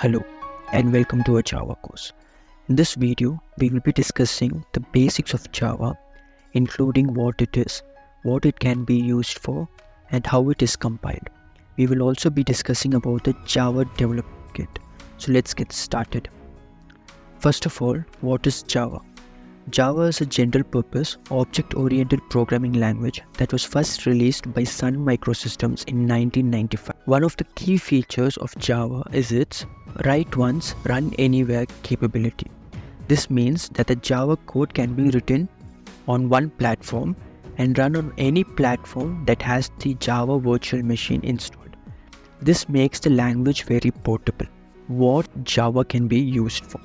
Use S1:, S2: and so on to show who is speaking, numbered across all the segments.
S1: Hello and welcome to a Java course. In this video, we will be discussing the basics of Java, including what it is, what it can be used for, and how it is compiled. We will also be discussing about the Java Development Kit. So let's get started. First of all, what is Java? Java is a general-purpose, object-oriented programming language that was first released by Sun Microsystems in 1995. One of the key features of Java is its write once, run anywhere capability. This means that the Java code can be written on one platform and run on any platform that has the Java virtual machine installed. This makes the language very portable. What Java can be used for?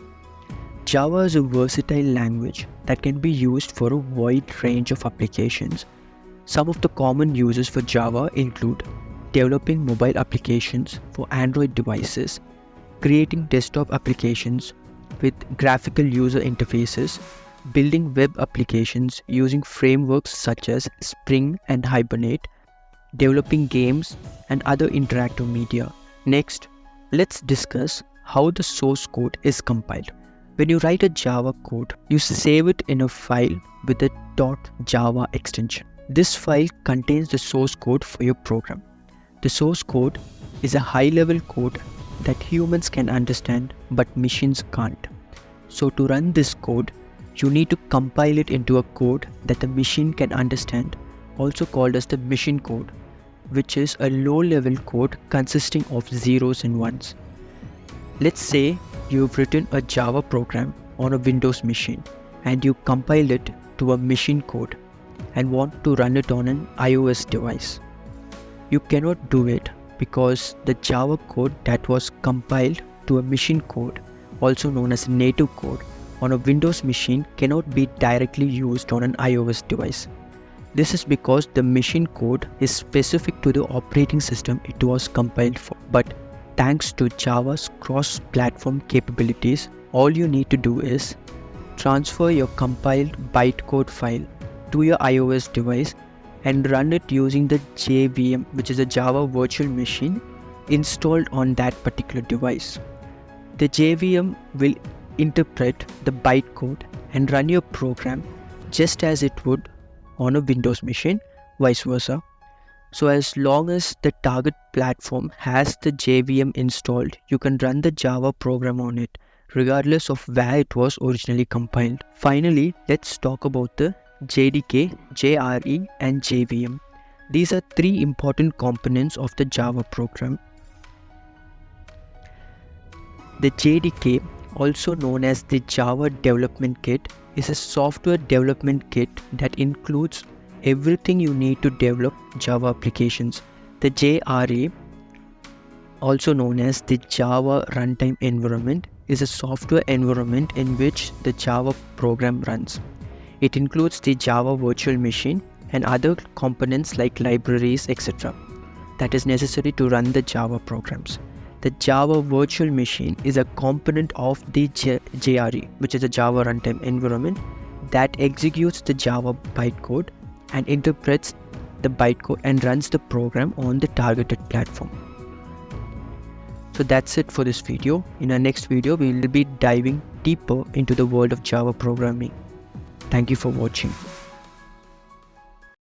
S1: Java is a versatile language that can be used for a wide range of applications. Some of the common uses for Java include developing mobile applications for Android devices, creating desktop applications with graphical user interfaces, building web applications using frameworks such as Spring and Hibernate, developing games and other interactive media. Next, let's discuss how the source code is compiled. When you write a Java code, you save it in a file with a .java extension. This file contains the source code for your program. The source code is a high-level code that humans can understand but machines can't. So to run this code, you need to compile it into a code that the machine can understand, also called as the machine code, which is a low-level code consisting of zeros and ones. Let's say you've written a Java program on a Windows machine and you compile it to a machine code and want to run it on an iOS device. You cannot do it because the Java code that was compiled to a machine code, also known as native code, on a Windows machine cannot be directly used on an iOS device. This is because the machine code is specific to the operating system it was compiled for. But thanks to Java's cross-platform capabilities, all you need to do is transfer your compiled bytecode file to your iOS device and run it using the JVM, which is a Java virtual machine installed on that particular device. The JVM will interpret the bytecode and run your program just as it would on a Windows machine, vice versa. So as long as the target platform has the JVM installed, you can run the Java program on it, regardless of where it was originally compiled. Finally, let's talk about the JDK, JRE and JVM. These are three important components of the Java program. The JDK, also known as the Java Development Kit, is a software development kit that includes everything you need to develop Java applications. The JRE, also known as the Java Runtime Environment, is a software environment in which the Java program runs. It includes the Java virtual machine and other components like libraries, etc. that is necessary to run the Java programs. The Java virtual machine is a component of the JRE, which is a Java Runtime Environment that executes the Java bytecode and interprets the bytecode and runs the program on the targeted platform. So that's it for this video. In our next video, we will be diving deeper into the world of Java programming. Thank you for watching.